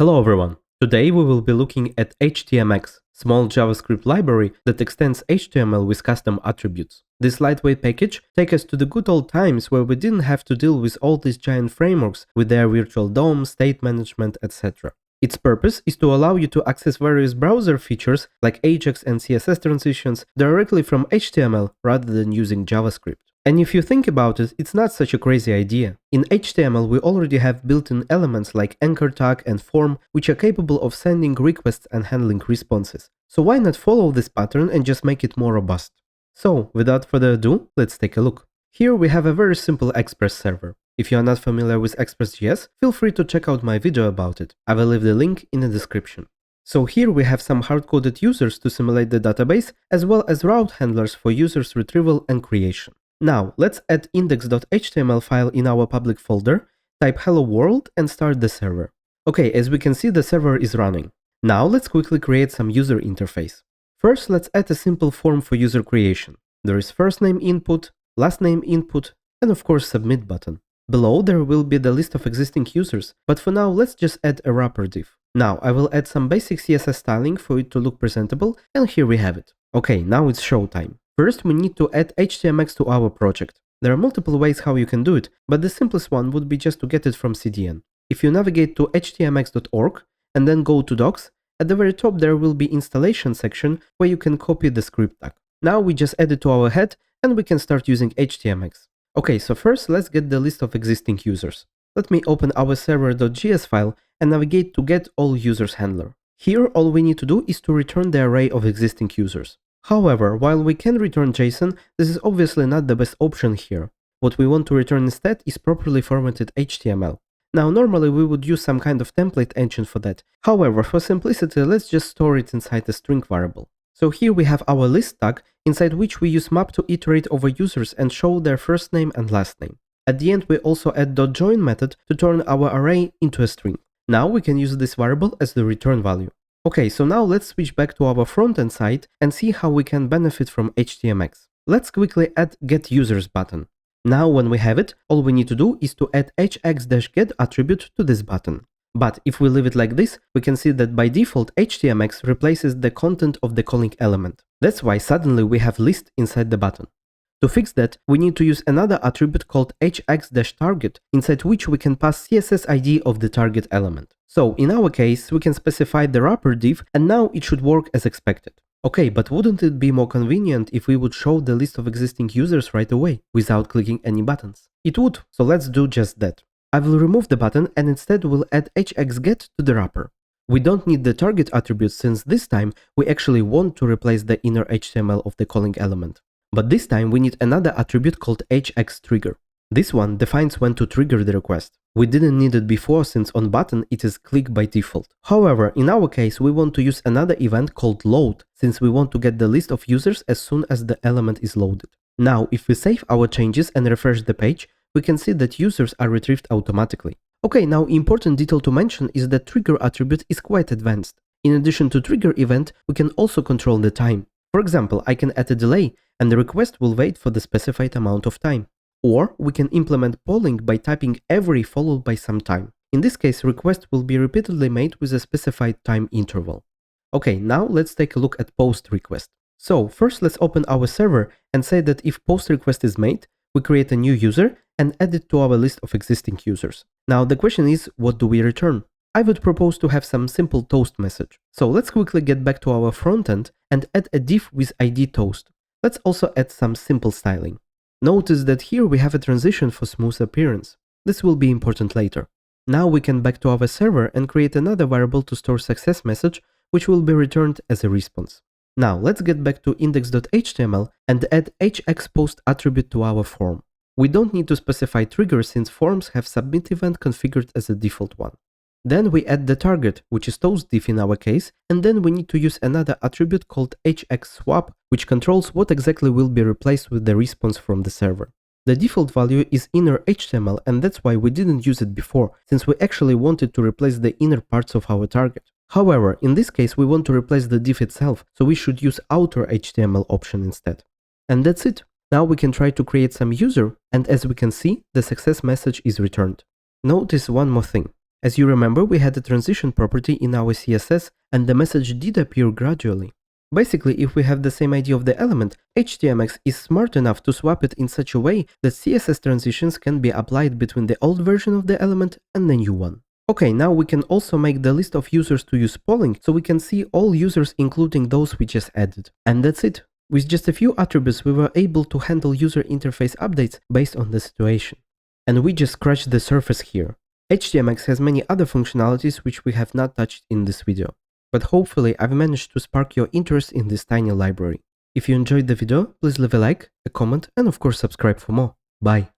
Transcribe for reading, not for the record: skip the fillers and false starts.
Hello everyone. Today we will be looking at HTMX, small JavaScript library that extends HTML with custom attributes. This lightweight package takes us to the good old times where we didn't have to deal with all these giant frameworks with their virtual DOM, state management, etc. Its purpose is to allow you to access various browser features like Ajax and CSS transitions directly from HTML rather than using JavaScript. And if you think about it, it's not such a crazy idea. In HTML, we already have built-in elements like anchor tag and form, which are capable of sending requests and handling responses. So why not follow this pattern and just make it more robust? So, without further ado, let's take a look. Here we have a very simple Express server. If you are not familiar with Express.js, feel free to check out my video about it. I will leave the link in the description. So here we have some hard-coded users to simulate the database, as well as route handlers for users' retrieval and creation. Now, let's add index.html file in our public folder, type hello world and start the server. Okay, as we can see, the server is running. Now let's quickly create some user interface. First, let's add a simple form for user creation. There is first name input, last name input, and of course submit button. Below there will be the list of existing users, but for now let's just add a wrapper div. Now I will add some basic CSS styling for it to look presentable, and here we have it. Okay, now it's showtime. First, we need to add HTMX to our project. There are multiple ways how you can do it, but the simplest one would be just to get it from CDN. If you navigate to htmx.org and then go to docs, at the very top there will be installation section where you can copy the script tag. Now we just add it to our head and we can start using HTMX. Okay, so first let's get the list of existing users. Let me open our server.js file and navigate to get all users handler. Here all we need to do is to return the array of existing users. However, while we can return JSON, this is obviously not the best option here. What we want to return instead is properly formatted HTML. Now normally we would use some kind of template engine for that. However, for simplicity, let's just store it inside a string variable. So here we have our list tag, inside which we use map to iterate over users and show their first name and last name. At the end we also add .join method to turn our array into a string. Now we can use this variable as the return value. Okay, so now let's switch back to our front-end side and see how we can benefit from HTMX. Let's quickly add getUsers button. Now when we have it, all we need to do is to add hx-get attribute to this button. But if we leave it like this, we can see that by default HTMX replaces the content of the calling element. That's why suddenly we have list inside the button. To fix that, we need to use another attribute called hx-target, inside which we can pass CSS ID of the target element. So in our case, we can specify the wrapper div and now it should work as expected. Okay, but wouldn't it be more convenient if we would show the list of existing users right away, without clicking any buttons? It would, so let's do just that. I will remove the button and instead will add hx-get to the wrapper. We don't need the target attribute since this time we actually want to replace the inner HTML of the calling element. But this time we need another attribute called hx-trigger. This one defines when to trigger the request. We didn't need it before since on button it is click by default. However, in our case we want to use another event called load since we want to get the list of users as soon as the element is loaded. Now if we save our changes and refresh the page, we can see that users are retrieved automatically. Okay, now important detail to mention is that trigger attribute is quite advanced. In addition to trigger event, we can also control the time. For example, I can add a delay and the request will wait for the specified amount of time. Or we can implement polling by typing every followed by some time. In this case, request will be repeatedly made with a specified time interval. Okay, now let's take a look at post request. So first let's open our server and say that if post request is made, we create a new user and add it to our list of existing users. Now the question is, what do we return? I would propose to have some simple toast message. So let's quickly get back to our frontend and add a div with ID toast. Let's also add some simple styling. Notice that here we have a transition for smooth appearance. This will be important later. Now we can back to our server and create another variable to store success message, which will be returned as a response. Now let's get back to index.html and add hxPost attribute to our form. We don't need to specify triggers since forms have submit event configured as a default one. Then we add the target, which is toast div in our case, and then we need to use another attribute called hxSwap, which controls what exactly will be replaced with the response from the server. The default value is inner HTML and that's why we didn't use it before, since we actually wanted to replace the inner parts of our target. However, in this case we want to replace the div itself, so we should use outer HTML option instead. And that's it. Now we can try to create some user, and as we can see, the success message is returned. Notice one more thing. As you remember, we had a transition property in our CSS, and the message did appear gradually. Basically, if we have the same idea of the element, HTMX is smart enough to swap it in such a way that CSS transitions can be applied between the old version of the element and the new one. Okay, now we can also make the list of users to use polling, so we can see all users including those we just added. And that's it. With just a few attributes, we were able to handle user interface updates based on the situation. And we just scratched the surface here. HTMX has many other functionalities which we have not touched in this video. But hopefully I've managed to spark your interest in this tiny library. If you enjoyed the video, please leave a like, a comment, and of course subscribe for more. Bye!